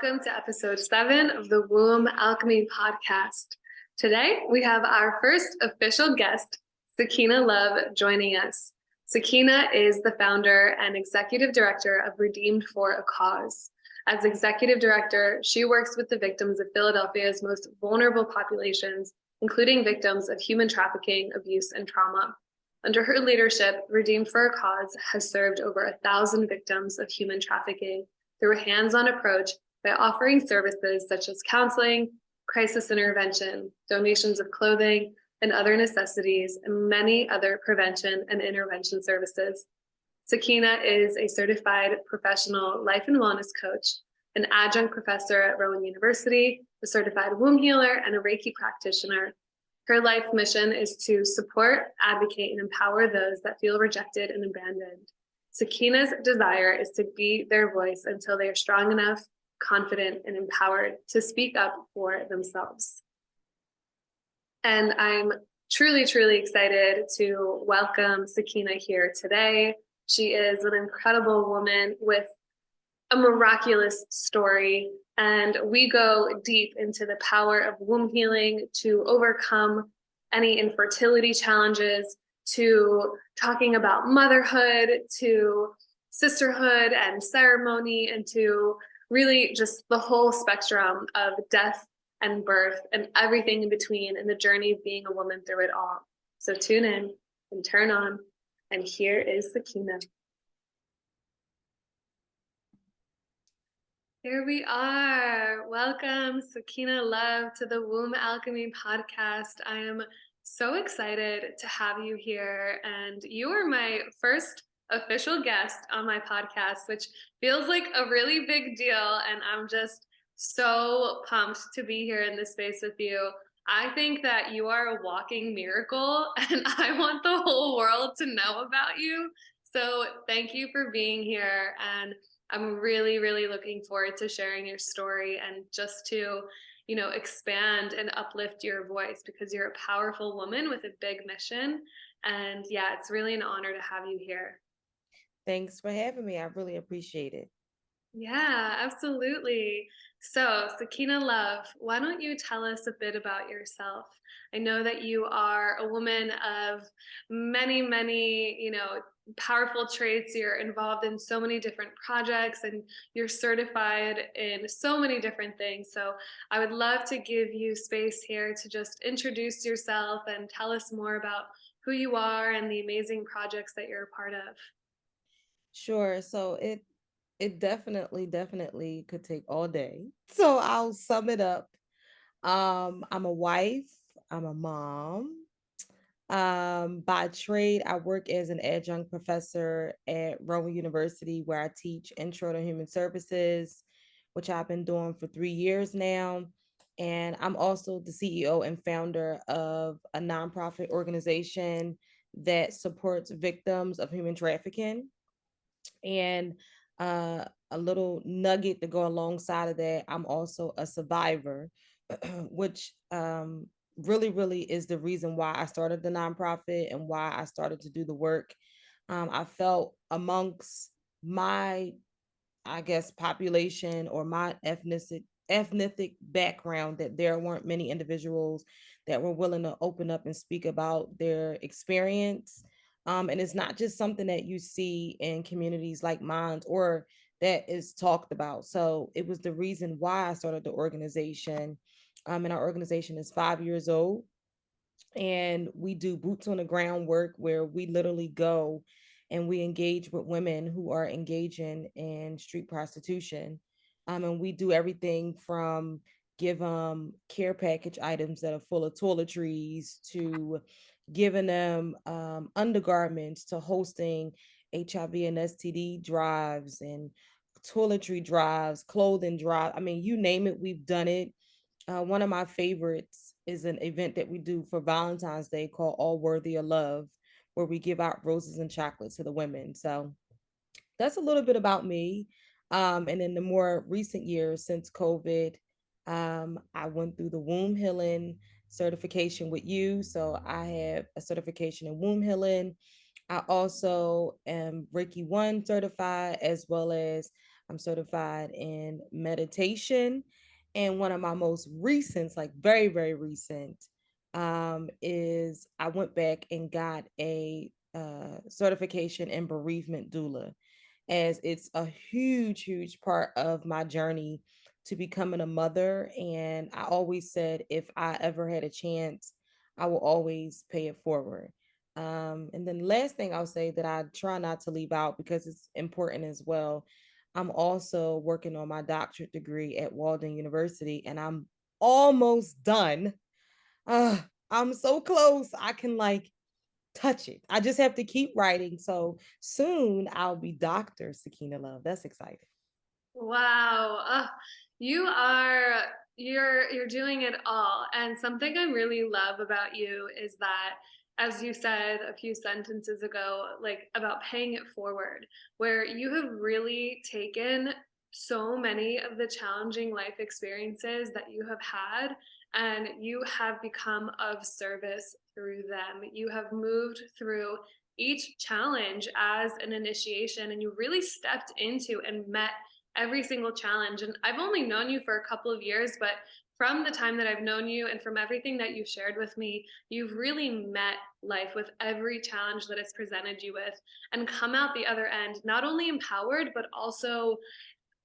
Welcome to episode 7 of the Womb Alchemy podcast. Today, we have our first official guest, Sakinah Love, joining us. Sakinah is the founder and executive director of Redeemed for a Cause. As executive director, she works with the victims of Philadelphia's most vulnerable populations, including victims of human trafficking, abuse, and trauma. Under her leadership, Redeemed for a Cause has served over 1,000 victims of human trafficking through a hands-on approach by offering services such as counseling, crisis intervention, donations of clothing and other necessities, and many other prevention and intervention services. Sakinah is a certified professional life and wellness coach, an adjunct professor at Rowan University, a certified womb healer, and a Reiki practitioner. Her life mission is to support, advocate, and empower those that feel rejected and abandoned. Sakinah's desire is to be their voice until they are strong enough, confident, and empowered to speak up for themselves. And I'm truly, truly excited to welcome Sakinah here today. She is an incredible woman with a miraculous story, and we go deep into the power of womb healing to overcome any infertility challenges, to talking about motherhood, to sisterhood and ceremony, and to really just the whole spectrum of death and birth and everything in between, and the journey of being a woman through it all. So tune in and turn on, and here is Sakinah. Here we are. Welcome, Sakinah Love, to the Womb Alchemy podcast. I am so excited to have you here, and you are my first official guest on my podcast, which feels like a really big deal, and I'm just so pumped to be here in this space with you. I think that you are a walking miracle, and I want the whole world to know about you. So thank you for being here, and I'm really, really looking forward to sharing your story and just to, expand and uplift your voice, because you're a powerful woman with a big mission. And yeah, it's really an honor to have you here. Thanks for having me. I really appreciate it. Yeah, absolutely. So, Sakinah Love, why don't you tell us a bit about yourself? I know that you are a woman of many, many, powerful traits. You're involved in so many different projects, and you're certified in so many different things. So, I would love to give you space here to just introduce yourself and tell us more about who you are and the amazing projects that you're a part of. Sure. So it definitely could take all day. So I'll sum it up. I'm a wife, I'm a mom. By trade, I work as an adjunct professor at Rowan University, where I teach intro to human services, which I've been doing for 3 years now. And I'm also the CEO and founder of a nonprofit organization that supports victims of human trafficking. And a little nugget to go alongside of that, I'm also a survivor, which really is the reason why I started the nonprofit and why I started to do the work. I felt amongst my, I guess, population or my ethnic background that there weren't many individuals that were willing to open up and speak about their experience. And it's not just something that you see in communities like mine or that is talked about. So it was the reason why I started the organization. And our organization is 5 years old. And we do boots on the ground work where we literally go and we engage with women who are engaging in street prostitution. And we do everything from give them care package items that are full of toiletries to giving them undergarments to hosting HIV and STD drives and toiletry drives, clothing drive. I mean, you name it, we've done it. One of my favorites is an event that we do for Valentine's Day called All Worthy of Love, where we give out roses and chocolate to the women. So that's a little bit about me. And in the more recent years since COVID, I went through the womb healing certification with you. So I have a certification in womb healing. I also am Reiki 1 certified, as well as I'm certified in meditation. And one of my most recent, like very, very recent, is I went back and got a certification in bereavement doula, as it's a huge, huge part of my journey to becoming a mother. And I always said if I ever had a chance, I will always pay it forward. And then the last thing I'll say that I try not to leave out because it's important as well. I'm also working on my doctorate degree at Walden University, and I'm almost done. Uh, I'm so close. I can like touch it. I just have to keep writing. So soon I'll be Dr. Sakinah Love. That's exciting. Wow. You are you're doing it all. And something I really love about you is that, as you said a few sentences ago, like about paying it forward, where you have really taken so many of the challenging life experiences that you have had, and you have become of service through them. You have moved through each challenge as an initiation, and you really stepped into and met every single challenge. And I've only known you for a couple of years, but from the time that I've known you and from everything that you've shared with me, you've really met life with every challenge that it's presented you with, and come out the other end not only empowered, but also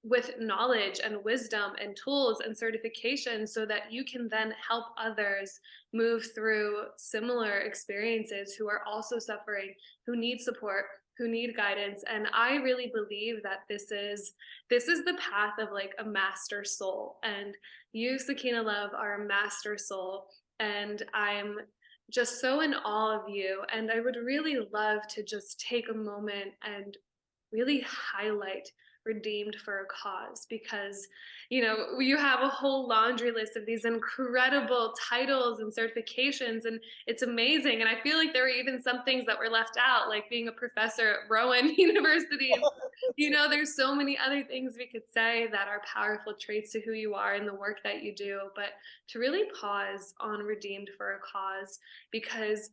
with knowledge and wisdom and tools and certification, so that you can then help others move through similar experiences who are also suffering, who need support, who need guidance. And I really believe that this is the path of like a master soul, and you, Sakinah Love, are a master soul. And I'm just so in awe of you, and I would really love to just take a moment and really highlight redeemed for a cause, because you have a whole laundry list of these incredible titles and certifications, and it's amazing. And I feel like there were even some things that were left out, like being a professor at Rowan University. And there's so many other things we could say that are powerful traits to who you are and the work that you do, but to really pause on redeemed for a cause, because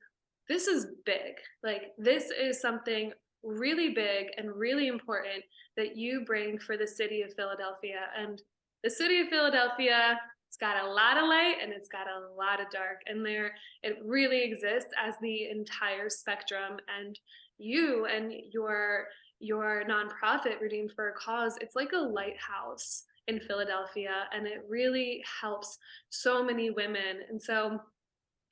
this is big. Like, this is something really big and really important that you bring for the city of Philadelphia. And the city of Philadelphia, it's got a lot of light and it's got a lot of dark. And it really exists as the entire spectrum. And you and your nonprofit, Redeemed for a Cause, it's like a lighthouse in Philadelphia, and it really helps so many women. And so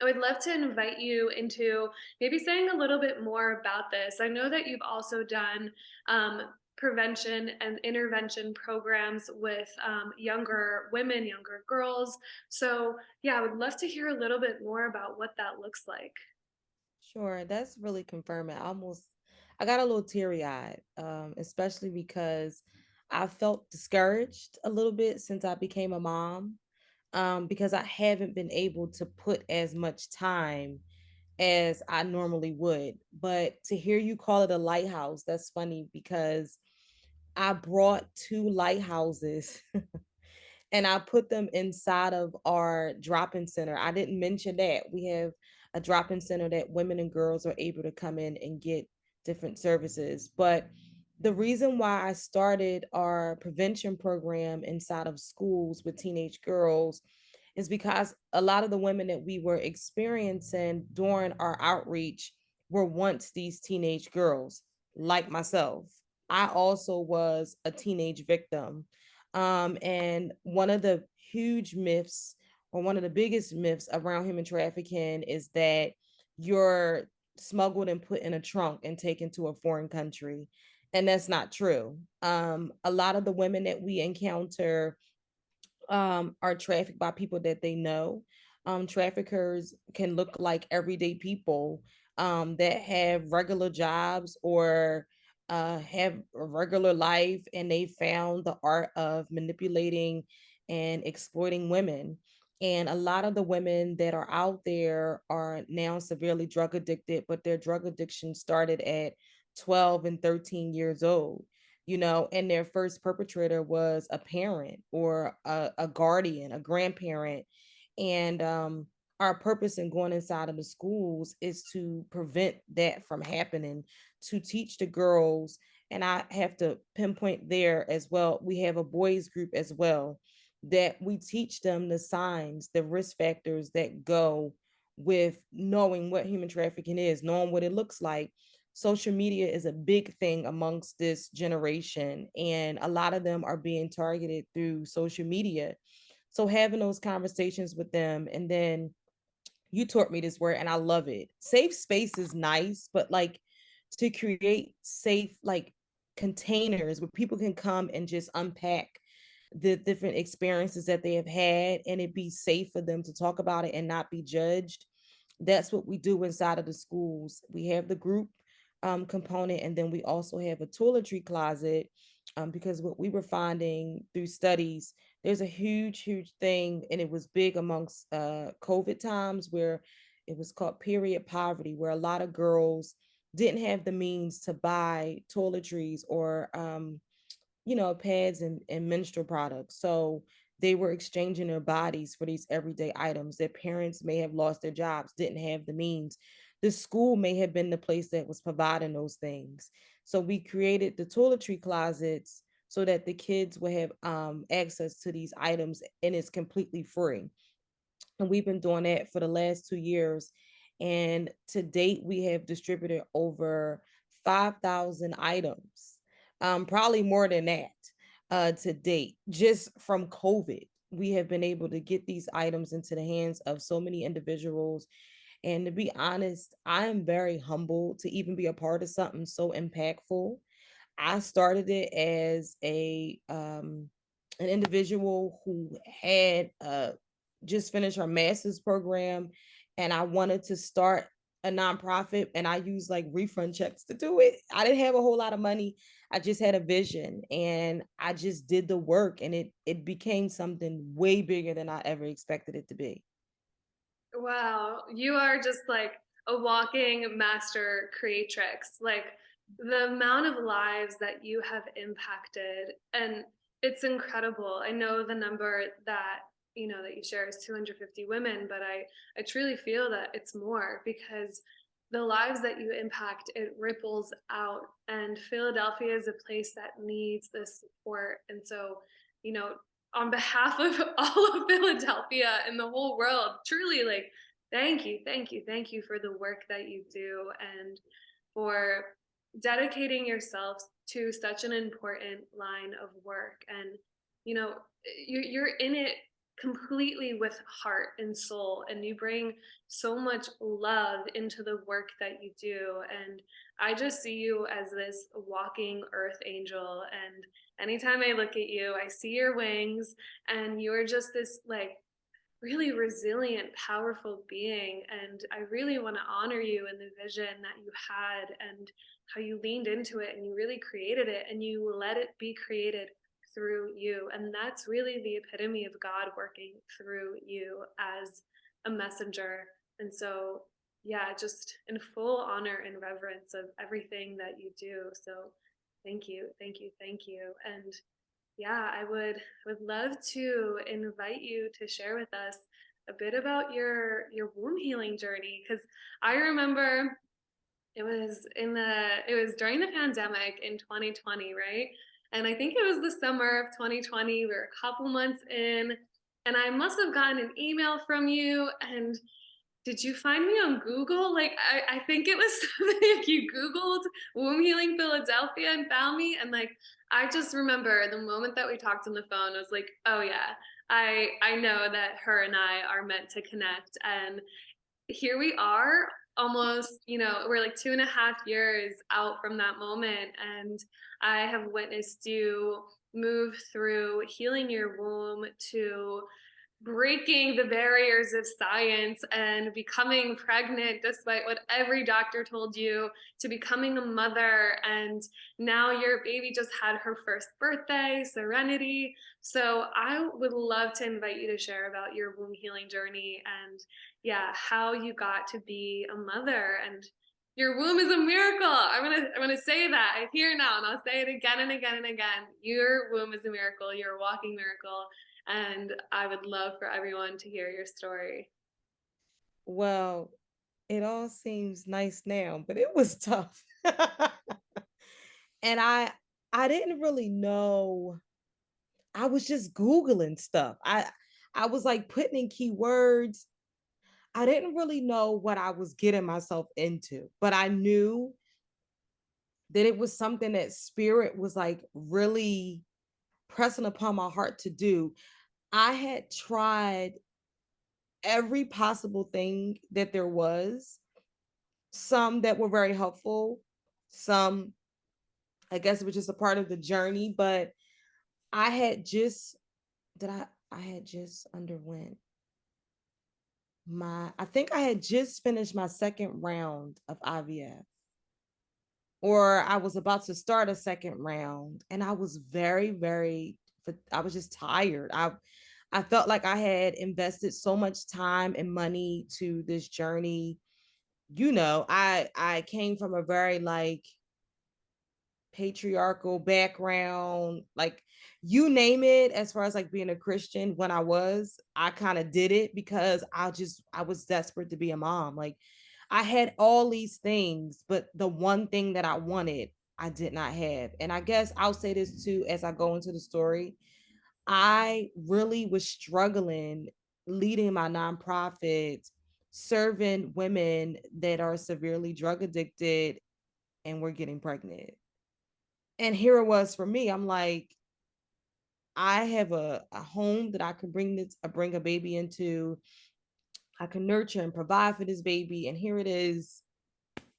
I would love to invite you into maybe saying a little bit more about this. I know that you've also done prevention and intervention programs with younger women, younger girls. So, yeah, I would love to hear a little bit more about what that looks like. Sure, that's really confirming. I got a little teary eyed, especially because I felt discouraged a little bit since I became a mom, because I haven't been able to put as much time as I normally would. But to hear you call it a lighthouse, that's funny because I brought two lighthouses and I put them inside of our drop-in center. I didn't mention that we have a drop-in center that women and girls are able to come in and get different services. But the reason why I started our prevention program inside of schools with teenage girls is because a lot of the women that we were experiencing during our outreach were once these teenage girls, like myself. I also was a teenage victim. And one of the huge myths, or one of the biggest myths around human trafficking, is that you're smuggled and put in a trunk and taken to a foreign country. And that's not true. A lot of the women that we encounter are trafficked by people that they know. Traffickers can look like everyday people that have regular jobs or have a regular life, and they found the art of manipulating and exploiting women. And a lot of the women that are out there are now severely drug addicted, but their drug addiction started at 12 and 13 years old, and their first perpetrator was a parent or a guardian, a grandparent. And our purpose in going inside of the schools is to prevent that from happening, to teach the girls And I have to pinpoint there as well. We have a boys group as well that we teach them the signs, the risk factors that go with knowing what human trafficking is, knowing what it looks like. Social media is a big thing amongst this generation, and a lot of them are being targeted through social media. So having those conversations with them, and then you taught me this word and I love it. Safe space is nice, but like to create safe like containers where people can come and just unpack the different experiences that they have had and it be safe for them to talk about it and not be judged. That's what we do inside of the schools. We have the group component, and then we also have a toiletry closet, because what we were finding through studies, there's a huge thing, and it was big amongst COVID times, where it was called period poverty, where a lot of girls didn't have the means to buy toiletries or pads and menstrual products. So they were exchanging their bodies for these everyday items. Their parents may have lost their jobs, didn't have the means. The school may have been the place that was providing those things. So we created the toiletry closets so that the kids would have access to these items, and it's completely free. And we've been doing that for the last 2 years. And to date, we have distributed over 5,000 items, probably more than that, to date, just from COVID. We have been able to get these items into the hands of so many individuals. And to be honest, I am very humbled to even be a part of something so impactful. I started it as a an individual who had just finished her master's program, and I wanted to start a nonprofit, and I used like refund checks to do it. I didn't have a whole lot of money. I just had a vision, and I just did the work, and it became something way bigger than I ever expected it to be. Wow, you are just like a walking master creatrix. Like the amount of lives that you have impacted, and it's incredible. I know the number that that you share is 250 women, but I truly feel that it's more because the lives that you impact, it ripples out. And Philadelphia is a place that needs this support. And so, you know, on behalf of all of Philadelphia and the whole world, truly, like, thank you for the work that you do and for dedicating yourself to such an important line of work. And you're in it completely with heart and soul, and you bring so much love into the work that you do. And I just see you as this walking earth angel. And anytime I look at you, I see your wings, and you're just this like really resilient, powerful being. And I really want to honor you in the vision that you had and how you leaned into it and you really created it and you let it be created through you. And that's really the epitome of God working through you as a messenger. And so, yeah, just in full honor and reverence of everything that you do. So, thank you. And yeah, I would love to invite you to share with us a bit about your womb healing journey, because I remember it was during the pandemic in 2020, right? And I think it was the summer of 2020. We were a couple months in, and I must have gotten an email from you. And did you find me on Google? Like, I think it was something like you Googled womb healing Philadelphia and found me. And like, I just remember the moment that we talked on the phone, I was like, oh yeah, I know that her and I are meant to connect. And here we are, almost, we're like 2.5 years out from that moment. And I have witnessed you move through healing your womb to breaking the barriers of science and becoming pregnant despite what every doctor told you, to becoming a mother. And now your baby just had her first birthday, Serenity. So I would love to invite you to share about your womb healing journey and, yeah, how you got to be a mother. And your womb is a miracle. I'm gonna say that here now, and I'll say it again and again and again. Your womb is a miracle. You're a walking miracle, and I would love for everyone to hear your story. Well, it all seems nice now, but it was tough. And I didn't really know. I was just Googling stuff. I was like putting in keywords. I didn't really know what I was getting myself into, but I knew that it was something that spirit was like really pressing upon my heart to do. I had tried every possible thing that there was, some that were very helpful, some I guess it was just a part of the journey, but I had just did I had just underwent I think I had just finished my second round of IVF, or I was about to start a second round, and I was I was just tired. I felt like I had invested so much time and money to this journey. I came from a very like patriarchal background, like you name it, as far as like being a Christian. When I kind of did it because I was desperate to be a mom. Like I had all these things, but the one thing that I wanted, I did not have. And I guess I'll say this too as I go into the story. I really was struggling leading my nonprofit, serving women that are severely drug addicted and were getting pregnant. And here it was for me. I'm like, I have a home that I can bring a baby into. I can nurture and provide for this baby. And here it is.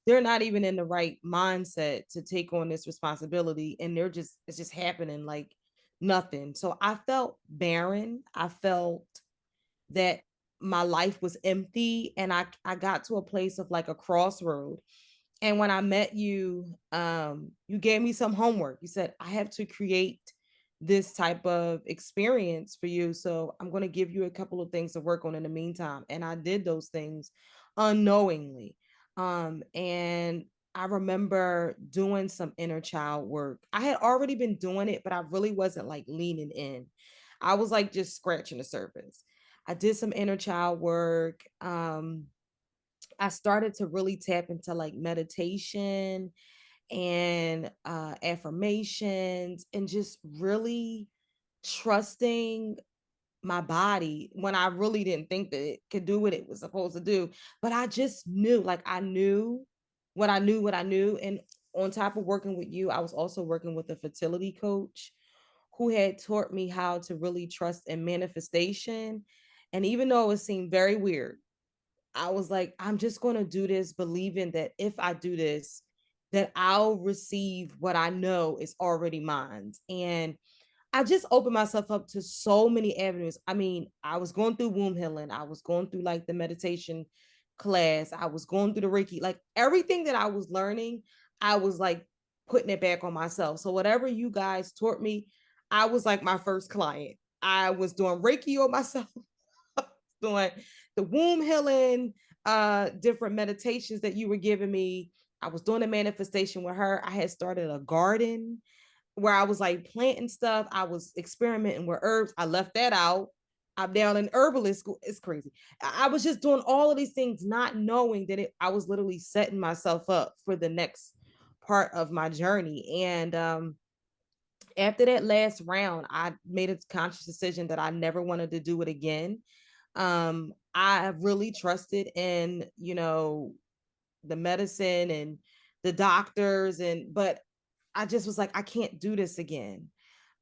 They're not even in the right mindset to take on this responsibility. And it's just happening like nothing. So I felt barren. I felt that my life was empty. And I got to a place of like a crossroad. And when I met you, you gave me some homework. You said, I have to create this type of experience for you. So I'm going to give you a couple of things to work on in the meantime. And I did those things unknowingly. And I remember doing some inner child work. I had already been doing it, but I really wasn't like leaning in. I was like just scratching the surface. I did some inner child work. I started to really tap into like meditation and affirmations and just really trusting my body when I really didn't think that it could do what it was supposed to do. But I just knew, like I knew what I knew. And on top of working with you, I was also working with a fertility coach who had taught me how to really trust in manifestation. And even though it seemed very weird, I was like, I'm just going to do this, believing that if I do this, that I'll receive what I know is already mine. And I just opened myself up to so many avenues. I mean, I was going through womb healing. I was going through like the meditation class. I was going through the Reiki, like everything that I was learning, I was like putting it back on myself. So whatever you guys taught me, I was like my first client. I was doing Reiki on myself, doing the womb healing, different meditations that you were giving me. I was doing a manifestation with her. I had started a garden where I was like planting stuff. I was experimenting with herbs. I left that out. I'm down in herbalist school. It's crazy. I was just doing all of these things, not knowing that I was literally setting myself up for the next part of my journey. And after that last round, I made a conscious decision that I never wanted to do it again. I really trusted in, the medicine and the doctors, but I just was like, I can't do this again.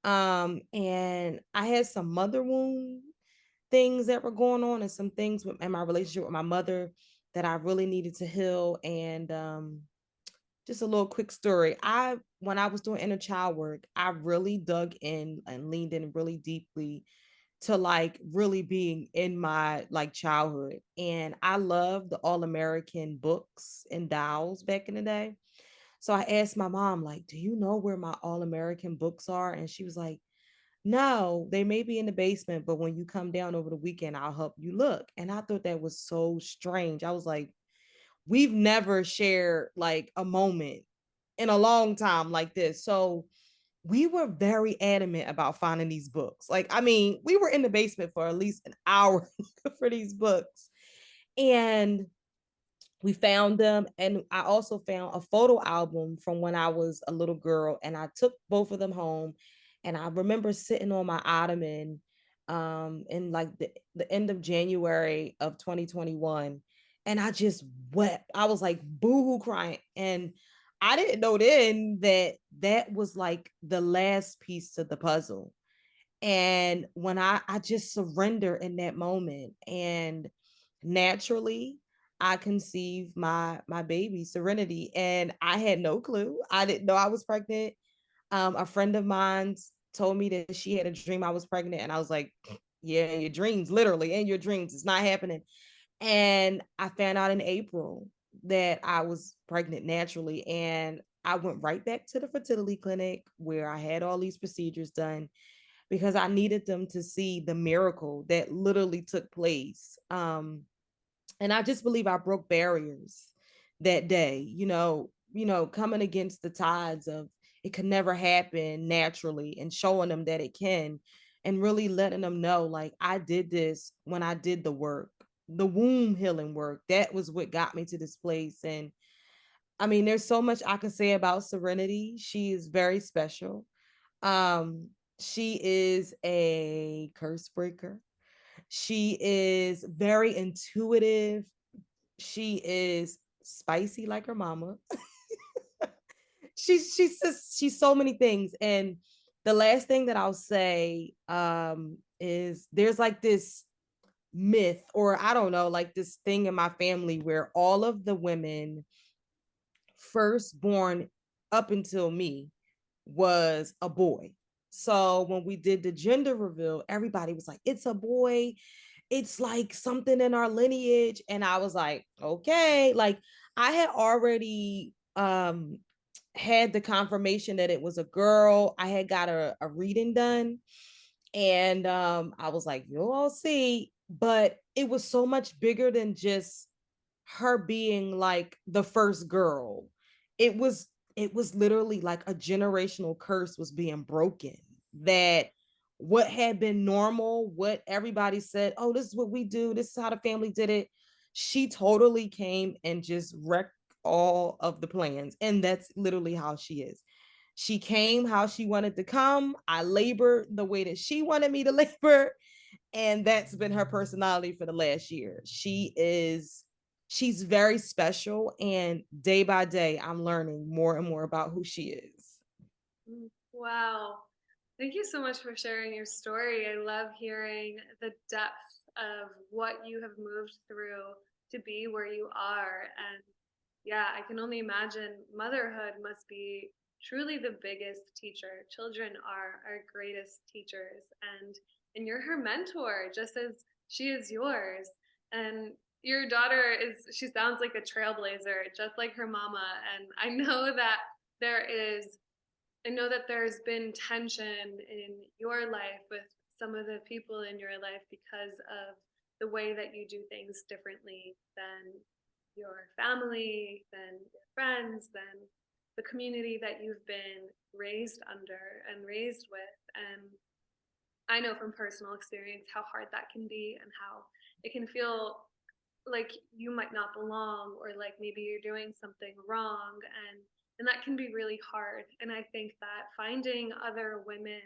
And I had some mother wound things that were going on, and some things in my relationship with my mother that I really needed to heal. And just a little quick story. When I was doing inner child work, I really dug in and leaned in really deeply to like really being in my like childhood. And I loved the All American books and dolls back in the day. So I asked my mom, like, do you know where my All American books are? And she was like, no, they may be in the basement, but when you come down over the weekend, I'll help you look. And I thought that was so strange. I was like, we've never shared like a moment in a long time like this. So we were very adamant about finding these books. Like, I mean, we were in the basement for at least an hour for these books. And we found them, and I also found a photo album from when I was a little girl, and I took both of them home. And I remember sitting on my ottoman in like the end of January of 2021, and I just wept. I was like boohoo crying, and I didn't know then that that was like the last piece to the puzzle. And when I just surrender in that moment, and naturally I conceived my baby Serenity, and I had no clue. I didn't know I was pregnant. A friend of mine told me that she had a dream I was pregnant, and I was like, yeah, in your dreams, literally in your dreams, it's not happening. And I found out in April that I was pregnant naturally, and I went right back to the fertility clinic where I had all these procedures done because I needed them to see the miracle that literally took place. And I just believe I broke barriers that day, coming against the tides of it could never happen naturally, and showing them that it can, and really letting them know like I did this when I did the work, the womb healing work. That was what got me to this place. And I mean, there's so much I can say about Serenity. She is very special. Um, she is a curse breaker. She is very intuitive. She is spicy like her mama. She's so many things. And the last thing that I'll say is there's like this myth, or I don't know, like this thing in my family where all of the women first born up until me was a boy. So when we did the gender reveal, everybody was like, it's a boy. It's like something in our lineage. And I was like, okay. Like I had already had the confirmation that it was a girl. I had got a reading done. And I was like, you'll all see. But it was so much bigger than just her being like the first girl. It was literally like a generational curse was being broken, that what had been normal, what everybody said, oh, this is what we do, this is how the family did it, she totally came and just wrecked all of the plans. And that's literally how she is. She came how she wanted to come. I labored the way that she wanted me to labor, and that's been her personality for the last year. She's very special, and day by day I'm learning more and more about who she is. Wow. Thank you so much for sharing your story. I love hearing the depth of what you have moved through to be where you are. And yeah, I can only imagine motherhood must be truly the biggest teacher. Children are our greatest teachers, and you're her mentor just as she is yours. And your daughter she sounds like a trailblazer, just like her mama. And I know that there's been tension in your life with some of the people in your life because of the way that you do things differently than your family, than your friends, than the community that you've been raised under and raised with. And I know from personal experience how hard that can be, and how it can feel like you might not belong, or like maybe you're doing something wrong, and that can be really hard. And I think that finding other women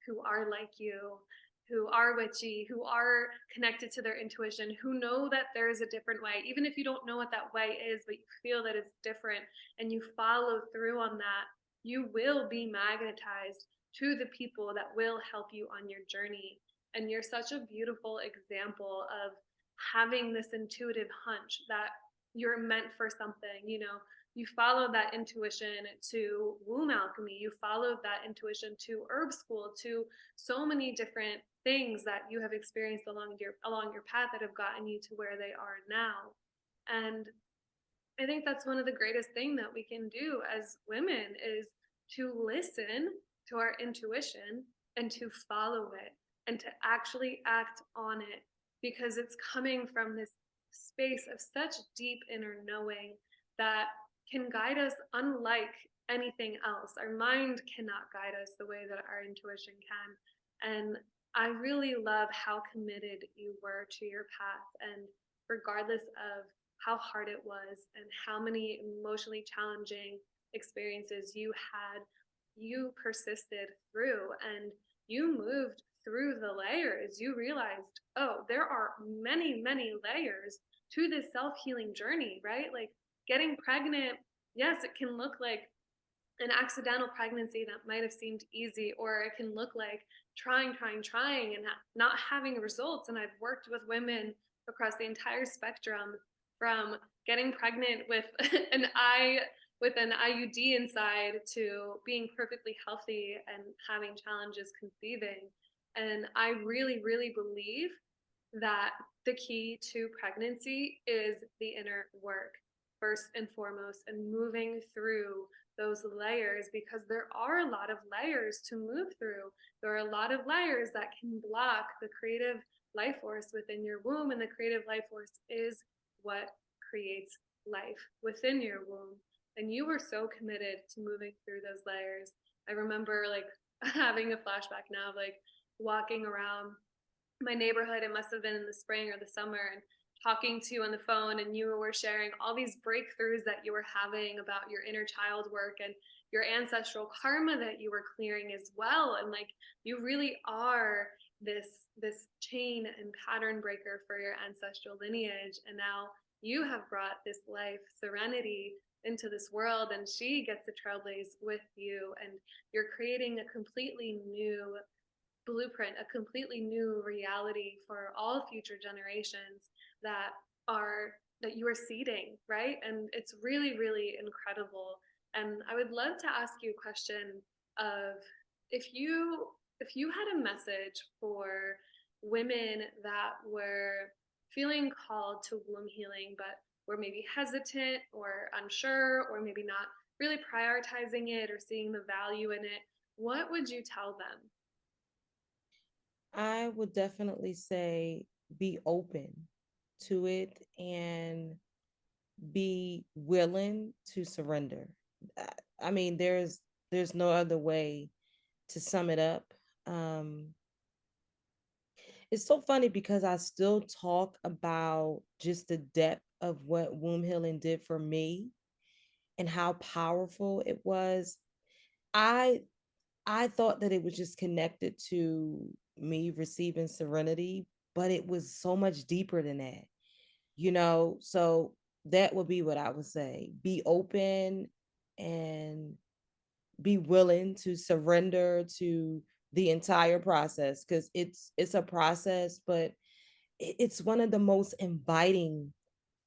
who are like you, who are witchy, who are connected to their intuition, who know that there is a different way, even if you don't know what that way is, but you feel that it's different and you follow through on that, you will be magnetized to the people that will help you on your journey. And you're such a beautiful example of having this intuitive hunch that you're meant for something. You followed that intuition to womb alchemy, you followed that intuition to herb school, to so many different things that you have experienced along your path that have gotten you to where they are now. And I think that's one of the greatest things that we can do as women is to listen to our intuition and to follow it and to actually act on it, because it's coming from this space of such deep inner knowing that can guide us unlike anything else. Our mind cannot guide us the way that our intuition can. And I really love how committed you were to your path. And regardless of how hard it was and how many emotionally challenging experiences you had, you persisted through and you moved through the layers. You realized, oh, there are many, many layers to this self healing journey, right? Like getting pregnant, yes, it can look like an accidental pregnancy that might have seemed easy, or it can look like trying and not having results. And I've worked with women across the entire spectrum, from getting pregnant with an IUD inside to being perfectly healthy and having challenges conceiving. And I really, really believe that the key to pregnancy is the inner work, first and foremost, and moving through those layers, because there are a lot of layers to move through. There are a lot of layers that can block the creative life force within your womb, and the creative life force is what creates life within your womb. And you were so committed to moving through those layers. I remember like having a flashback now, like walking around my neighborhood. It must have been in the spring or the summer, and talking to you on the phone, and you were sharing all these breakthroughs that you were having about your inner child work and your ancestral karma that you were clearing as well. And like, you really are this chain and pattern breaker for your ancestral lineage. And now you have brought this life serenity into this world, and she gets to trailblaze with you, and you're creating a completely new blueprint, a completely new reality for all future generations that are that you are seeding, right? And it's really, really incredible. And I would love to ask you a question of, if you had a message for women that were feeling called to womb healing, but were maybe hesitant or unsure, or maybe not really prioritizing it or seeing the value in it, what would you tell them? I would definitely say be open to it and be willing to surrender. I I mean, there's no other way to sum it up. Um, it's so funny because I still talk about just the depth of what womb healing did for me and how powerful it was. I I thought that it was just connected to me receiving serenity, but it was so much deeper than that, you know? So that would be what I would say. Be open and be willing to surrender to the entire process, because it's a process, but it's one of the most inviting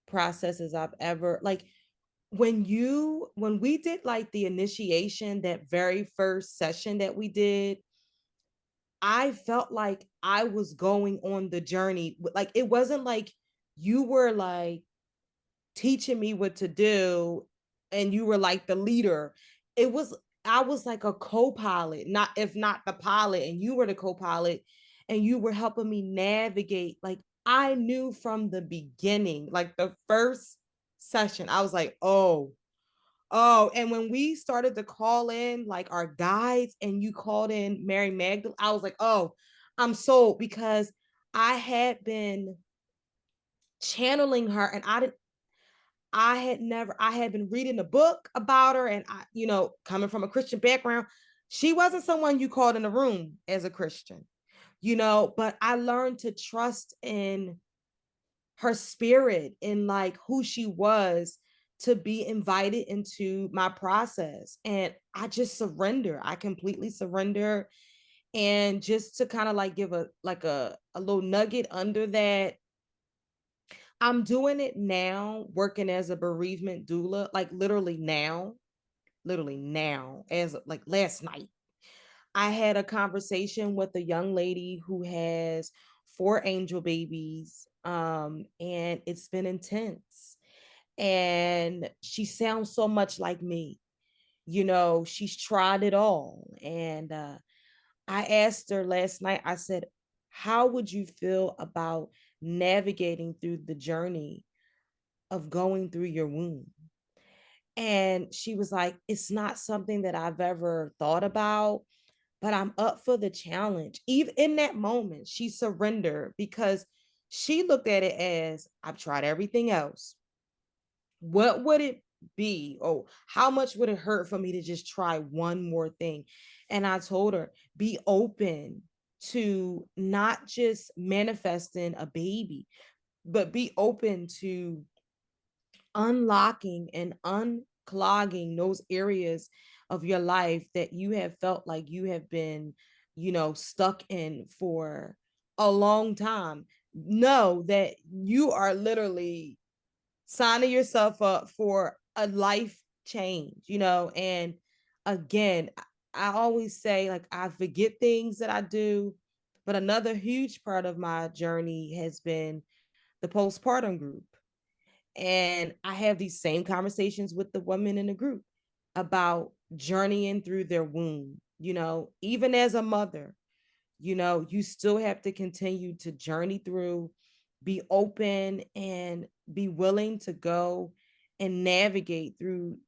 processes I've ever, like, when we did like the initiation, that very first session that we did, I felt like I was going on the journey. Like, it wasn't like you were like teaching me what to do and you were like the leader. It was, I was like a co-pilot, not if not the pilot, and you were the co-pilot, and you were helping me navigate. Like, I knew from the beginning, like the first session, I was like, oh, and when we started to call in like our guides and you called in Mary Magdala, I was like, oh, I'm sold, because I had been channeling her, and I had been reading a book about her, and coming from a Christian background, she wasn't someone you called in a room as a Christian, but I learned to trust in her spirit, in like who she was, to be invited into my process. And I just surrender. I completely surrender. And just to kind of like give a little nugget under that, I'm doing it now, working as a bereavement doula, like literally now, as like last night. I had a conversation with a young lady who has 4 angel babies, and it's been intense. And she sounds so much like me. She's tried it all. And I asked her last night, I said, how would you feel about navigating through the journey of going through your womb? And she was like, it's not something that I've ever thought about, but I'm up for the challenge. Even in that moment, she surrendered, because she looked at it as, I've tried everything else. What would it be? Oh, how much would it hurt for me to just try one more thing? And I told her, be open to not just manifesting a baby, but be open to unlocking and unclogging those areas of your life that you have felt like you have been, stuck in for a long time. Know that you are literally signing yourself up for a life change, and again, I always say, like, I forget things that I do, but another huge part of my journey has been the postpartum group. And I have these same conversations with the women in the group about journeying through their womb, even as a mother, you still have to continue to journey through, be open, and be willing to go and navigate through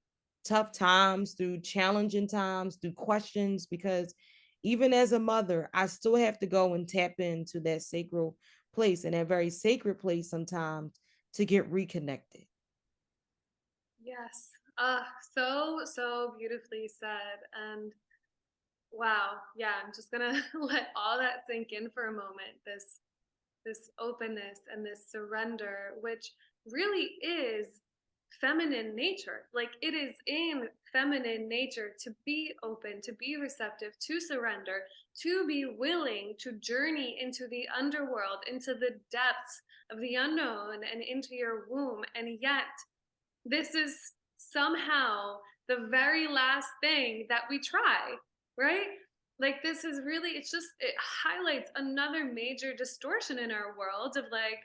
tough times, through challenging times, through questions, because even as a mother, I still have to go and tap into that sacred place, and that very sacred place sometimes, to get reconnected. Yes. So, so beautifully said. And wow, yeah, I'm just gonna let all that sink in for a moment. This openness and this surrender, which really is feminine nature. Like, it is in feminine nature to be open, to be receptive, to surrender, to be willing to journey into the underworld, into the depths of the unknown and into your womb. And yet, this is somehow the very last thing that we try, right? Like, this is really, it highlights another major distortion in our world of, like,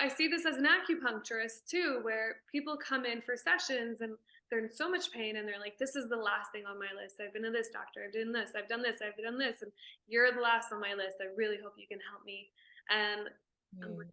I see this as an acupuncturist too, where people come in for sessions and they're in so much pain and they're like, this is the last thing on my list. I've been to this doctor, I've done this, I've done this, I've done this, and you're the last on my list. I really hope you can help me. And I'm like,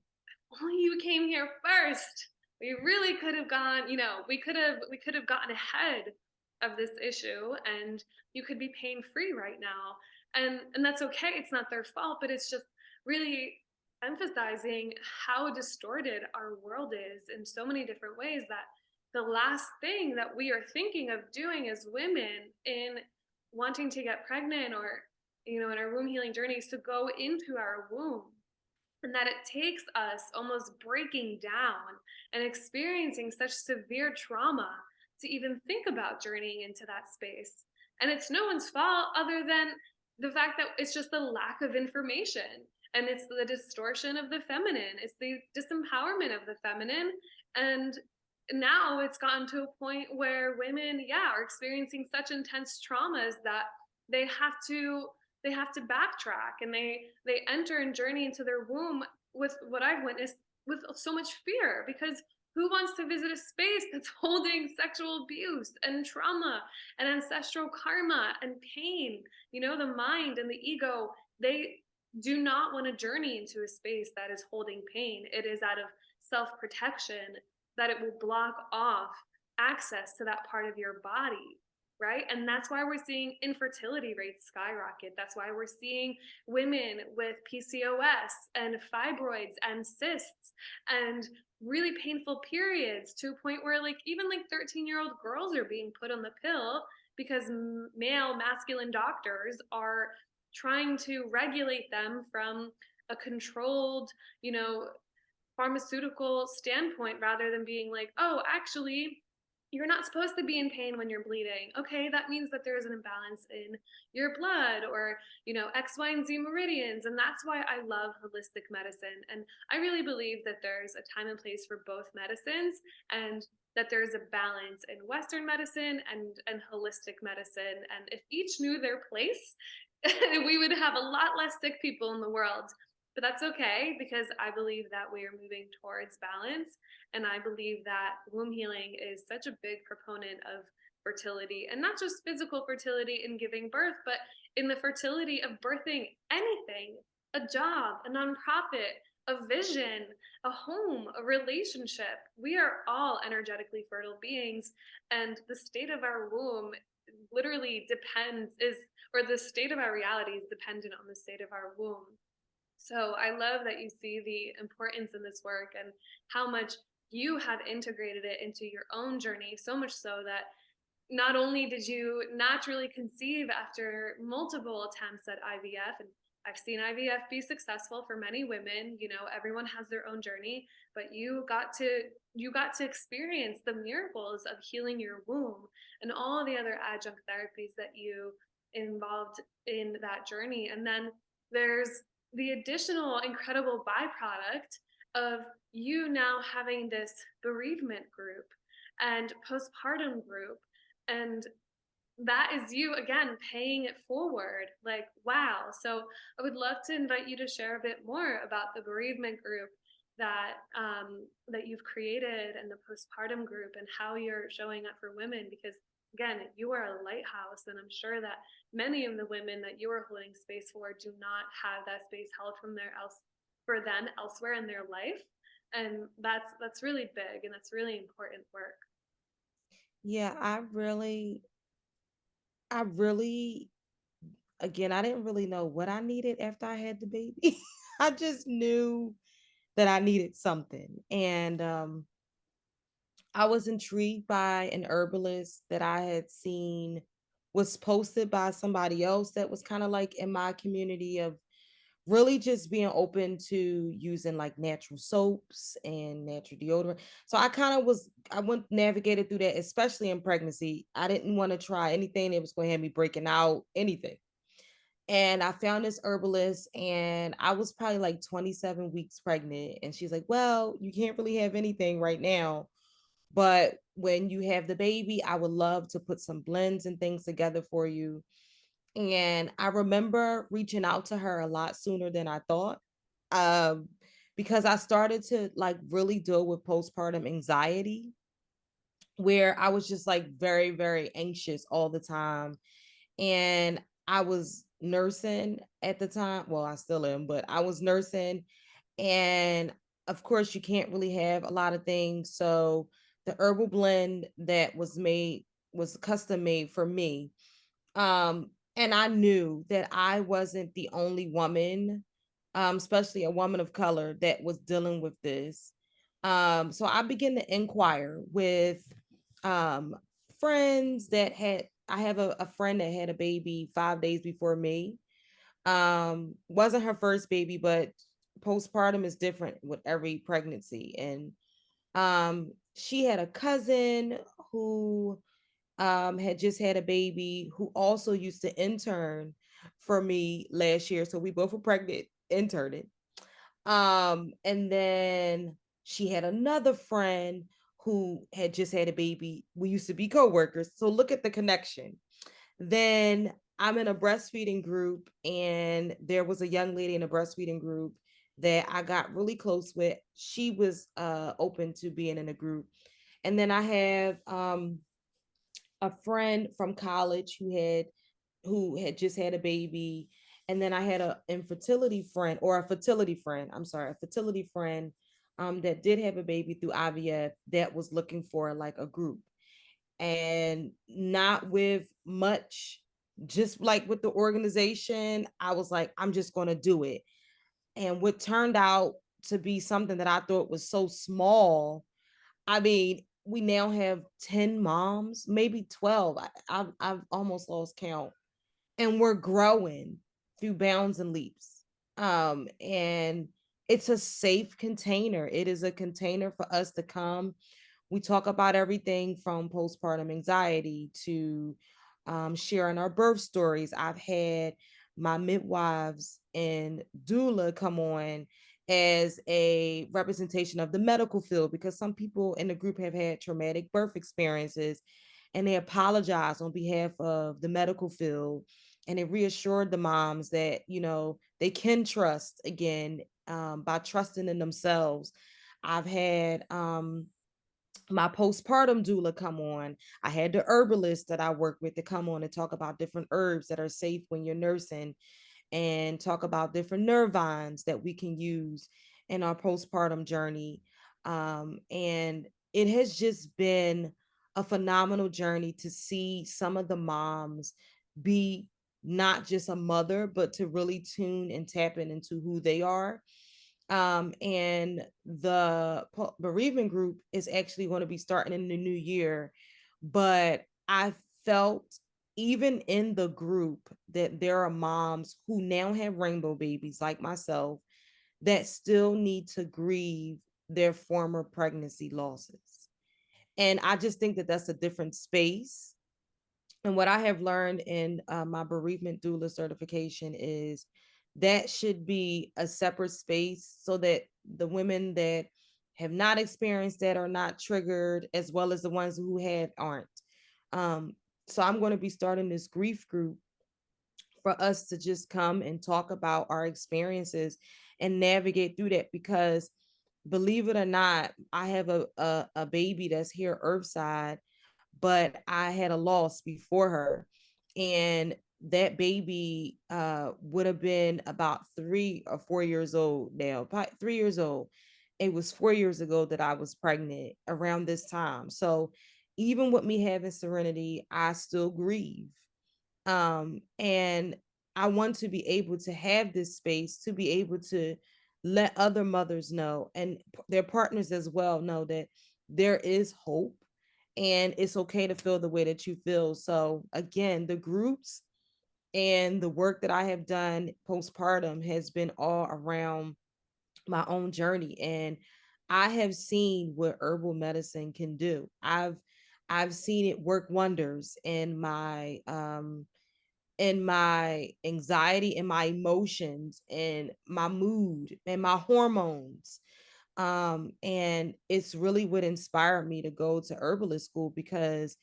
Mm. only you came here first. We really could have gone, we could have gotten ahead of this issue, and you could be pain free right now. And that's okay. It's not their fault, but it's just really emphasizing how distorted our world is in so many different ways, that the last thing that we are thinking of doing as women in wanting to get pregnant, or in our womb healing journey, is to go into our womb, and that it takes us almost breaking down and experiencing such severe trauma to even think about journeying into that space. And it's no one's fault other than the fact that it's just the lack of information, and it's the distortion of the feminine, it's the disempowerment of the feminine. And now it's gotten to a point where women, yeah, are experiencing such intense traumas that they have to they have to backtrack, and they enter and journey into their womb with what I've witnessed, with so much fear, because who wants to visit a space that's holding sexual abuse and trauma and ancestral karma and pain? The mind and the ego, they do not want to journey into a space that is holding pain. It is out of self-protection that it will block off access to that part of your body, right? And that's why we're seeing infertility rates skyrocket. That's why we're seeing women with PCOS and fibroids and cysts and really painful periods, to a point where, like, even like 13-year-old girls are being put on the pill because male masculine doctors are trying to regulate them from a controlled, pharmaceutical standpoint, rather than being like, oh, actually, you're not supposed to be in pain when you're bleeding. Okay, that means that there is an imbalance in your blood, or, X, Y, and Z meridians. And that's why I love holistic medicine. And I really believe that there's a time and place for both medicines, and that there's a balance in Western medicine and holistic medicine. And if each knew their place, we would have a lot less sick people in the world. But that's okay, because I believe that we are moving towards balance. And I believe that womb healing is such a big proponent of fertility, and not just physical fertility in giving birth, but in the fertility of birthing anything: a job, a nonprofit, a vision, a home, a relationship. We are all energetically fertile beings, and the state of our womb literally or the state of our reality is dependent on the state of our womb. So I love that you see the importance in this work, and how much you have integrated it into your own journey, so much so that not only did you naturally conceive after multiple attempts at IVF, and I've seen IVF be successful for many women, everyone has their own journey, but you got to experience the miracles of healing your womb and all the other adjunct therapies that you involved in that journey. And then there's the additional incredible byproduct of you now having this bereavement group and postpartum group, and that is you again paying it forward. Like, wow. So I would love to invite you to share a bit more about the bereavement group that you've created, and the postpartum group, and how you're showing up for women, because again, you are a lighthouse, and I'm sure that many of the women that you are holding space for do not have that space held for them elsewhere in their life. And that's really big, and that's really important work. Yeah, I really, again, I didn't really know what I needed after I had the baby. I just knew that I needed something. And I was intrigued by an herbalist that I had seen was posted by somebody else that was kind of like in my community of really just being open to using like natural soaps and natural deodorant. So I went navigated through that, especially in pregnancy. I didn't want to try anything that was going to have me breaking out, anything. And I found this herbalist, and I was probably like 27 weeks pregnant. And she's like, well, you can't really have anything right now. But when you have the baby, I would love to put some blends and things together for you. And I remember reaching out to her a lot sooner than I thought. Um, because I started to like really deal with postpartum anxiety, where I was just like very, very anxious all the time. And I was nursing at the time. Well, I still am, but I was nursing. And of course, you can't really have a lot of things. So the herbal blend that was made was custom made for me. And I knew that I wasn't the only woman, especially a woman of color, that was dealing with this. So I began to inquire with um, friends that had, I have a friend that had a baby 5 days before me. Wasn't her first baby, but postpartum is different with every pregnancy. And she had a cousin who had just had a baby, who also used to intern for me last year. So we both were pregnant, interning. And then she had another friend who had just had a baby. We used to be co-workers. So look at the connection. Then I'm in a breastfeeding group, and there was a young lady in a breastfeeding group that I got really close with. She was open to being in a group. And then I have a friend from college who had just had a baby. And then I had a infertility friend, or a fertility friend, I'm sorry, a fertility friend that did have a baby through IVF, that was looking for like a group, and not with much, just like with the organization. I was like, I'm just going to do it. And what turned out to be something that I thought was so small, I mean, we now have 10 moms, maybe 12. I've almost lost count. And we're growing through bounds and leaps. And it's a safe container. It is a container for us to come. We talk about everything from postpartum anxiety to sharing our birth stories. I've had my midwives and doula come on as a representation of the medical field, because some people in the group have had traumatic birth experiences, and they apologize on behalf of the medical field, and it reassured the moms that they can trust again, by trusting in themselves. I've had my postpartum doula come on. I had the herbalist that I work with to come on and talk about different herbs that are safe when you're nursing, and talk about different nerve vines that we can use in our postpartum journey. And it has just been a phenomenal journey to see some of the moms be not just a mother, but to really tune and tap into who they are. And the bereavement group is actually going to be starting in the new year. But I felt even in the group that there are moms who now have rainbow babies like myself that still need to grieve their former pregnancy losses. And I just think that that's a different space. And what I have learned in my bereavement doula certification is that should be a separate space so that the women that have not experienced that are not triggered, as well as the ones who have aren't. Um, so I'm going to be starting this grief group for us to just come and talk about our experiences and navigate through that, because believe it or not, I have a baby that's here earthside, but I had a loss before her. And that baby would have been about 3 or 4 years old now, probably 3 years old. It was 4 years ago that I was pregnant around this time. So even with me having serenity, I still grieve. And I want to be able to have this space to be able to let other mothers know, and their partners as well, know that there is hope and it's okay to feel the way that you feel. So again, the groups and the work that I have done postpartum has been all around my own journey, and I have seen what herbal medicine can do. I've seen it work wonders in my anxiety and my emotions and my mood and my hormones. And it's really what inspired me to go to herbalist school, because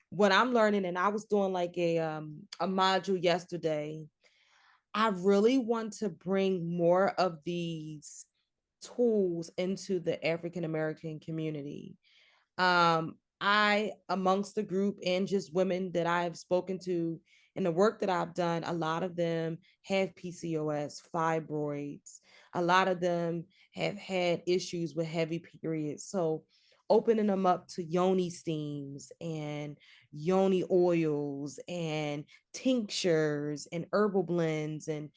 what I'm learning, and I was doing like a module yesterday, I really want to bring more of these tools into the African American community. I, amongst the group and just women that I've spoken to and the work that I've done, a lot of them have PCOS, fibroids. A lot of them have had issues with heavy periods. So opening them up to yoni steams and yoni oils and tinctures and herbal blends, and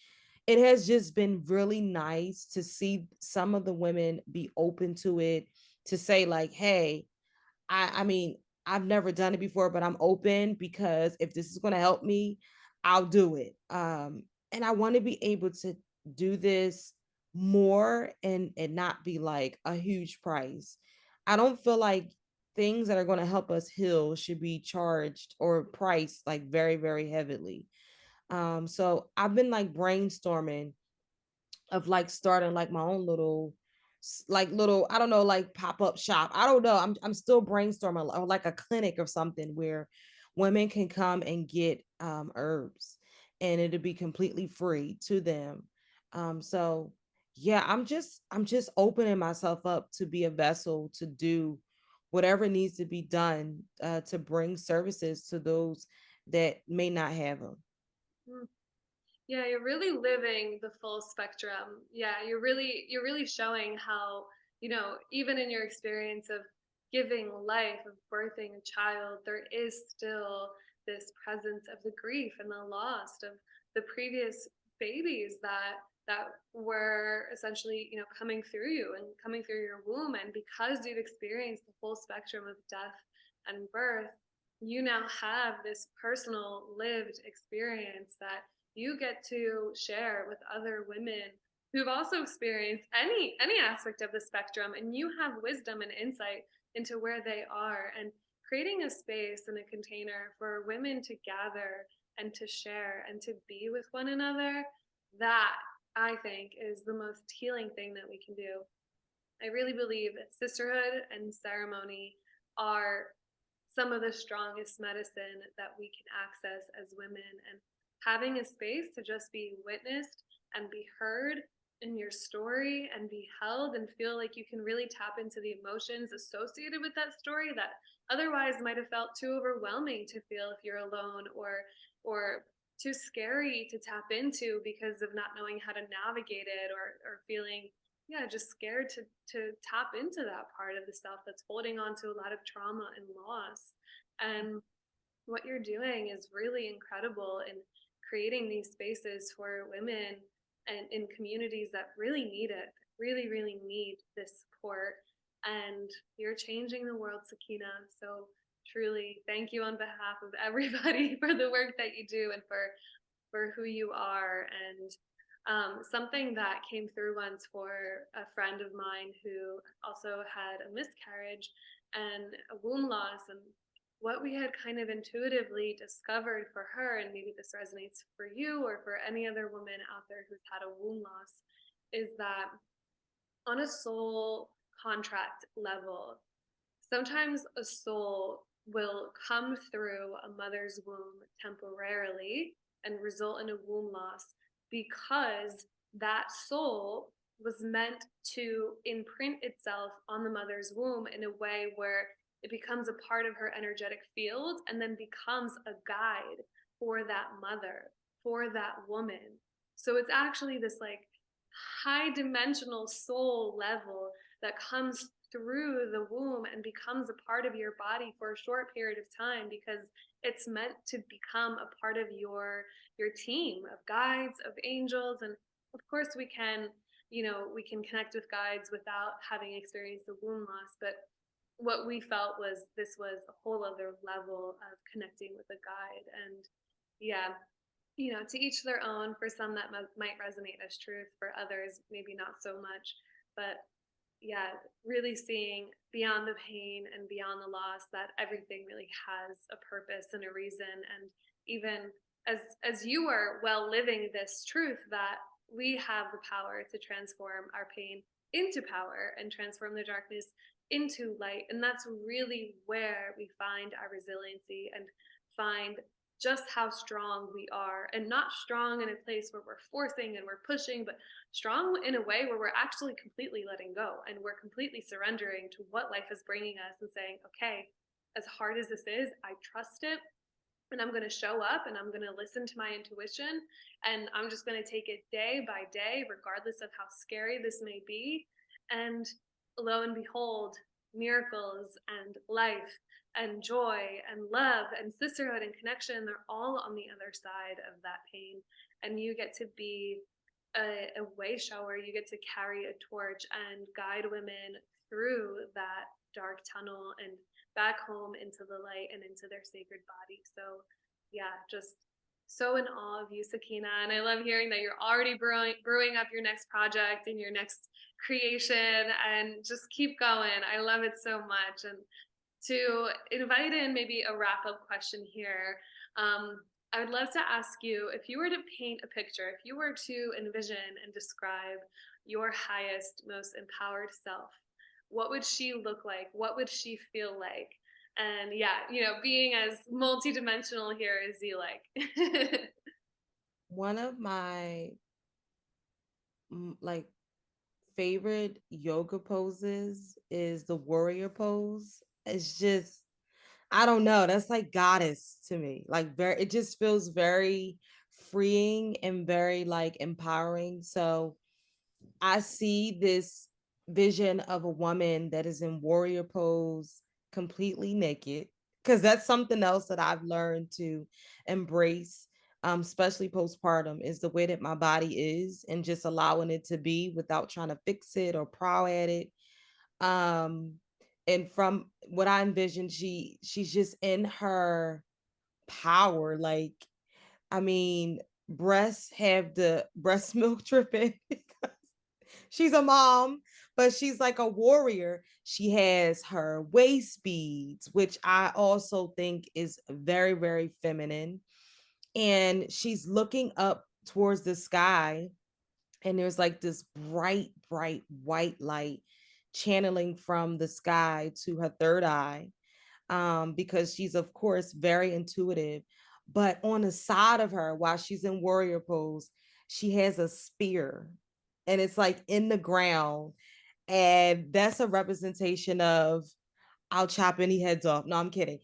it has just been really nice to see some of the women be open to it, to say like, hey, I mean, I've never done it before, but I'm open, because if this is going to help me, I'll do it. And I want to be able to do this more and not be like a huge price. I don't feel like things that are going to help us heal should be charged or priced like very, very heavily. So I've been like brainstorming of like starting like my own little like little, I don't know, like pop-up shop. I don't know. I'm still brainstorming, or like a clinic or something where women can come and get herbs, and it'll be completely free to them. So yeah, I'm just opening myself up to be a vessel to do whatever needs to be done to bring services to those that may not have them. Mm. Yeah, you're really living the full spectrum. Yeah, you're really showing how, even in your experience of giving life, of birthing a child, there is still this presence of the grief and the loss of the previous babies that were essentially, coming through you and coming through your womb. And because you've experienced the full spectrum of death and birth, you now have this personal lived experience that you get to share with other women who've also experienced any aspect of the spectrum, and you have wisdom and insight into where they are, and creating a space and a container for women to gather and to share and to be with one another. That, I think, is the most healing thing that we can do. I really believe sisterhood and ceremony are some of the strongest medicine that we can access as women. And having a space to just be witnessed and be heard in your story and be held and feel like you can really tap into the emotions associated with that story that otherwise might have felt too overwhelming to feel if you're alone, or too scary to tap into because of not knowing how to navigate it, or feeling, yeah, just scared to tap into that part of the self that's holding on to a lot of trauma and loss. And what you're doing is really incredible in creating these spaces for women and in communities that really need it. really, really need this support. And you're changing the world, Sakinah. So truly, thank you on behalf of everybody for the work that you do and for who you are. And something that came through once for a friend of mine who also had a miscarriage and a womb loss, and what we had kind of intuitively discovered for her, and maybe this resonates for you or for any other woman out there who's had a womb loss, is that on a soul contract level, sometimes a soul will come through a mother's womb temporarily and result in a womb loss because that soul was meant to imprint itself on the mother's womb in a way where it becomes a part of her energetic field and then becomes a guide for that mother, for that woman. So it's actually this like high dimensional soul level that comes through the womb and becomes a part of your body for a short period of time because it's meant to become a part of your team of guides, of angels. And of course we can, we can connect with guides without having experienced a womb loss, but what we felt was this was a whole other level of connecting with a guide. And yeah, to each their own. For some, that might resonate as truth. For others, maybe not so much. But yeah, really seeing beyond the pain and beyond the loss that everything really has a purpose and a reason. And even as you were well living this truth that we have the power to transform our pain into power and transform the darkness into light. And that's really where we find our resiliency and find just how strong we are, and not strong in a place where we're forcing and we're pushing, but strong in a way where we're actually completely letting go and we're completely surrendering to what life is bringing us and saying, okay, as hard as this is, I trust it, and I'm going to show up and I'm going to listen to my intuition, and I'm just going to take it day by day regardless of how scary this may be. And lo and behold, miracles and life and joy and love and sisterhood and connection, they're all on the other side of that pain. And you get to be a way shower, you get to carry a torch and guide women through that dark tunnel and back home into the light and into their sacred body. So yeah, just so in awe of you, Sakinah. And I love hearing that you're already brewing up your next project and your next creation, and just keep going. I love it so much. And to invite in maybe a wrap up question here, I would love to ask you, if you were to paint a picture, if you were to envision and describe your highest, most empowered self, what would she look like? What would she feel like? And yeah, being as multidimensional here as you like. One of my like favorite yoga poses is the warrior pose. It's just, I don't know, that's like goddess to me. Like very, it just feels very freeing and very like empowering. So I see this vision of a woman that is in warrior pose, completely naked, because that's something else that I've learned to embrace, especially postpartum, is the way that my body is and just allowing it to be without trying to fix it or prow at it. Um, and from what I envision, she's just in her power. Like, I mean, breasts have the breast milk dripping. She's a mom, but she's like a warrior. She has her waist beads, which I also think is very, very feminine. And she's looking up towards the sky, and there's like this bright, bright white light channeling from the sky to her third eye, because she's, of course, very intuitive. But on the side of her, while she's in warrior pose, she has a spear, and it's like in the ground. And that's a representation of, I'll chop any heads off. No, I'm kidding.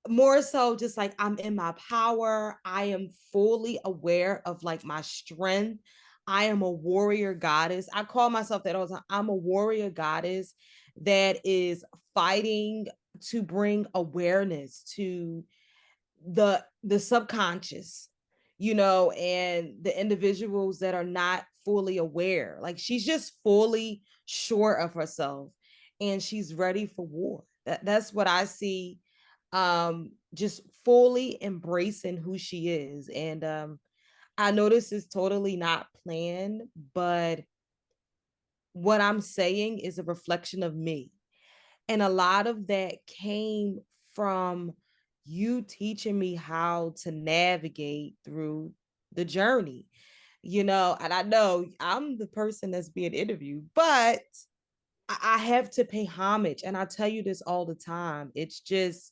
More so, just like I'm in my power. I am fully aware of like my strength. I am a warrior goddess. I call myself that all the time. I'm a warrior goddess that is fighting to bring awareness to the subconscious, and the individuals that are not fully aware. Like she's just fully sure of herself and she's ready for war. That's what I see. Just fully embracing who she is. And I know this is totally not planned, but what I'm saying is a reflection of me. And a lot of that came from you teaching me how to navigate through the journey, and I know I'm the person that's being interviewed, but I have to pay homage. And I tell you this all the time. It's just,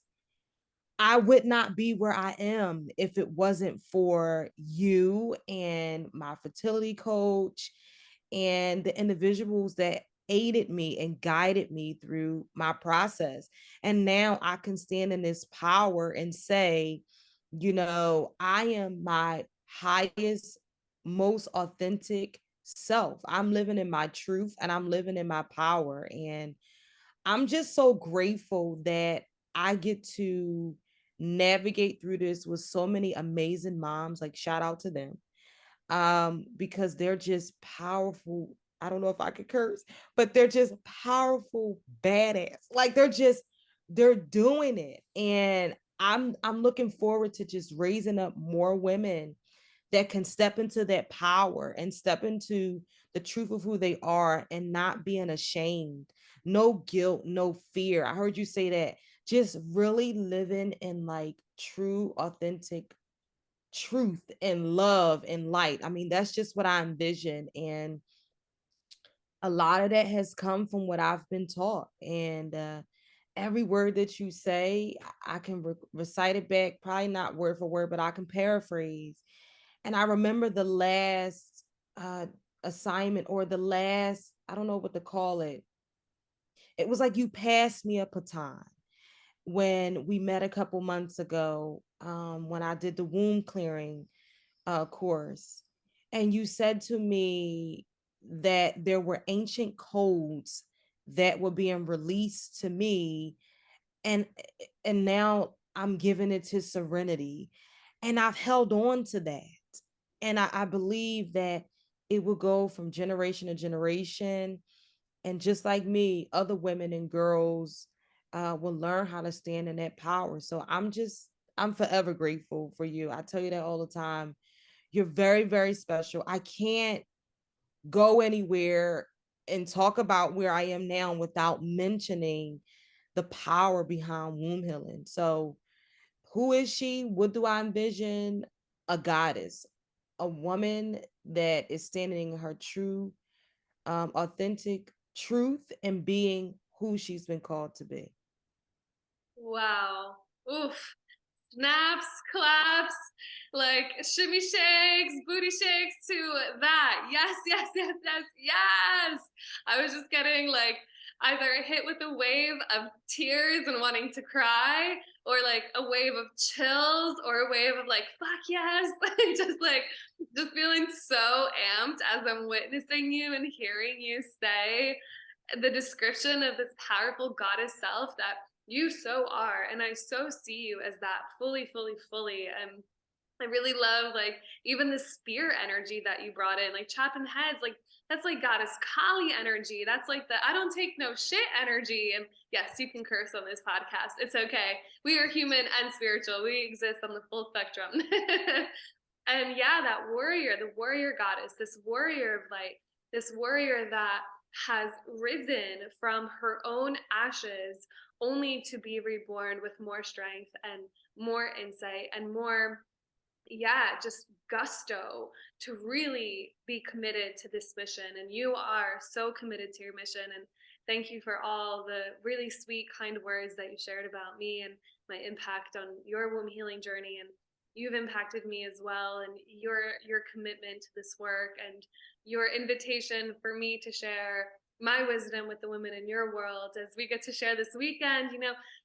I would not be where I am if it wasn't for you and my fertility coach and the individuals that aided me and guided me through my process. And now I can stand in this power and say, I am my highest, most authentic self. I'm living in my truth and I'm living in my power. And I'm just so grateful that I get to navigate through this with so many amazing moms. Like, shout out to them, because they're just powerful. I don't know if I could curse, but they're just powerful badass. Like they're doing it. And I'm looking forward to just raising up more women that can step into that power and step into the truth of who they are and not being ashamed. No guilt, no fear. I heard you say that. Just really living in like true, authentic truth and love and light. I mean, that's just what I envision. And a lot of that has come from what I've been taught. And every word that you say, I can recite it back, probably not word for word, but I can paraphrase. And I remember the last assignment, or the last, I don't know what to call it. It was like you passed me a baton when we met a couple months ago, when I did the womb clearing course. And you said to me that there were ancient codes that were being released to me. And now I'm giving it to serenity. And I've held on to that. And I believe that it will go from generation to generation. And just like me, other women and girls will learn how to stand in that power. So I'm forever grateful for you. I tell you that all the time. You're very, very special. I can't go anywhere and talk about where I am now without mentioning the power behind womb healing. So, who is she? What do I envision? A goddess, a woman that is standing in her true, authentic truth and being who she's been called to be. Wow. Oof. Snaps, claps, like shimmy shakes, booty shakes to that. Yes, yes, yes, yes, yes. I was just getting like either hit with a wave of tears and wanting to cry, or like a wave of chills, or a wave of like, fuck yes. Just feeling so amped as I'm witnessing you and hearing you say the description of this powerful goddess self that you so are. And I so see you as that fully, fully, fully. And I really love like even the spear energy that you brought in, like chopping heads, like that's like goddess Kali energy. That's like the I don't take no shit energy. And yes, you can curse on this podcast. It's okay. We are human and spiritual. We exist on the full spectrum. And yeah, that warrior, the warrior goddess, this warrior of light, this warrior that has risen from her own ashes only to be reborn with more strength and more insight and more, yeah, just gusto to really be committed to this mission. And you are so committed to your mission. And thank you for all the really sweet, kind words that you shared about me and my impact on your womb healing journey. And you've impacted me as well. And your commitment to this work and your invitation for me to share my wisdom with the women in your world as we get to share this weekend.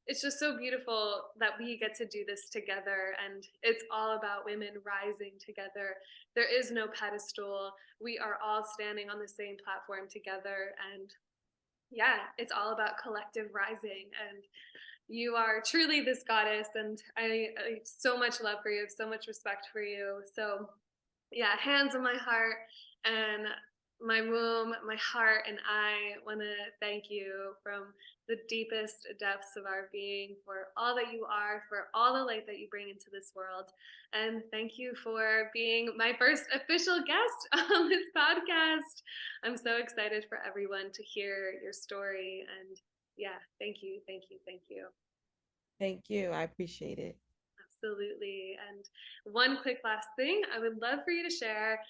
It's just so beautiful that we get to do this together, and it's all about women rising together. There is no pedestal. We are all standing on the same platform together, and yeah, it's all about collective rising. And you are truly this goddess, and I have so much love for you, so much respect for you. So yeah, hands on my heart and my womb, my heart, and I want to thank you from the deepest depths of our being for all that you are, for all the light that you bring into this world. And thank you for being my first official guest on this podcast. I'm so excited for everyone to hear your story. And yeah, thank you, thank you, thank you. Thank you. I appreciate it. Absolutely. And one quick last thing, I would love for you to share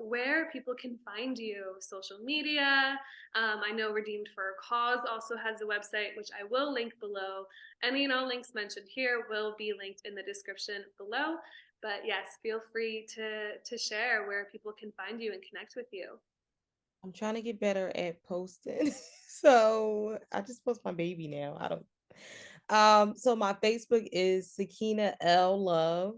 where people can find you, social media. I know Redeemed for a Cause also has a website, which I will link below. Any and all links mentioned here will be linked in the description below. But yes, feel free to share where people can find you and connect with you. I'm trying to get better at posting. So I just post my baby now. I don't so my Facebook is Sakinah Love.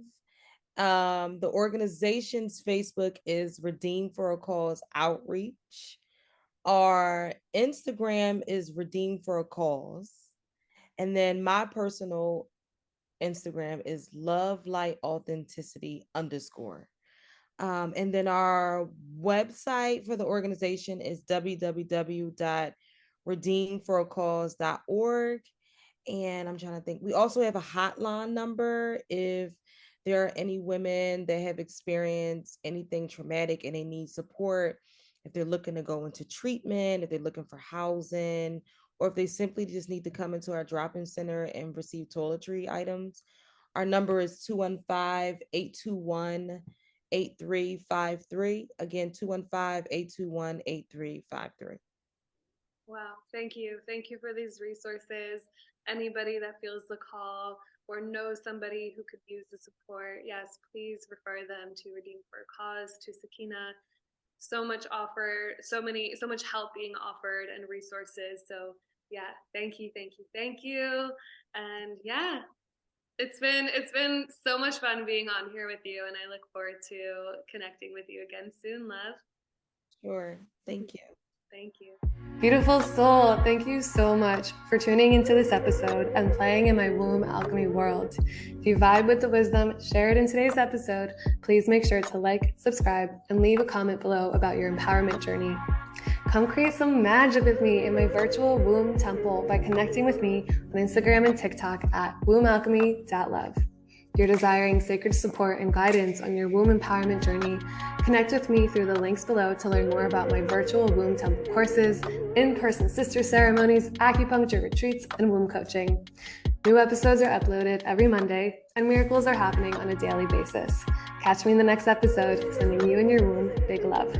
The organization's Facebook is Redeem for a Cause Outreach. Our Instagram is Redeem for a Cause. And then my personal Instagram is Love Light Authenticity _. And then our website for the organization is www.redeemforacause.org. And I'm trying to think, we also have a hotline number if there are any women that have experienced anything traumatic and they need support, if they're looking to go into treatment, if they're looking for housing, or if they simply just need to come into our drop-in center and receive toiletry items. Our number is 215-821-8353. Again, 215-821-8353. Wow, thank you. Thank you for these resources. Anybody that feels the call or knows somebody who could use the support, yes, please refer them to Redeem for a Cause, to Sakinah. So much offered, so much help being offered and resources. So yeah, thank you, thank you, thank you. And yeah, it's been so much fun being on here with you, and I look forward to connecting with you again soon, love. Sure. Thank you. Thank you. Beautiful soul, thank you so much for tuning into this episode and playing in my womb alchemy world. If you vibe with the wisdom shared in today's episode, please make sure to like, subscribe, and leave a comment below about your empowerment journey. Come create some magic with me in my virtual womb temple by connecting with me on Instagram and TikTok at wombalchemy.love. If you're desiring sacred support and guidance on your womb empowerment journey, connect with me through the links below to learn more about my virtual womb temple courses, in-person sister ceremonies, acupuncture retreats, and womb coaching. New episodes are uploaded every Monday, and miracles are happening on a daily basis. Catch me in the next episode, sending you and your womb big love.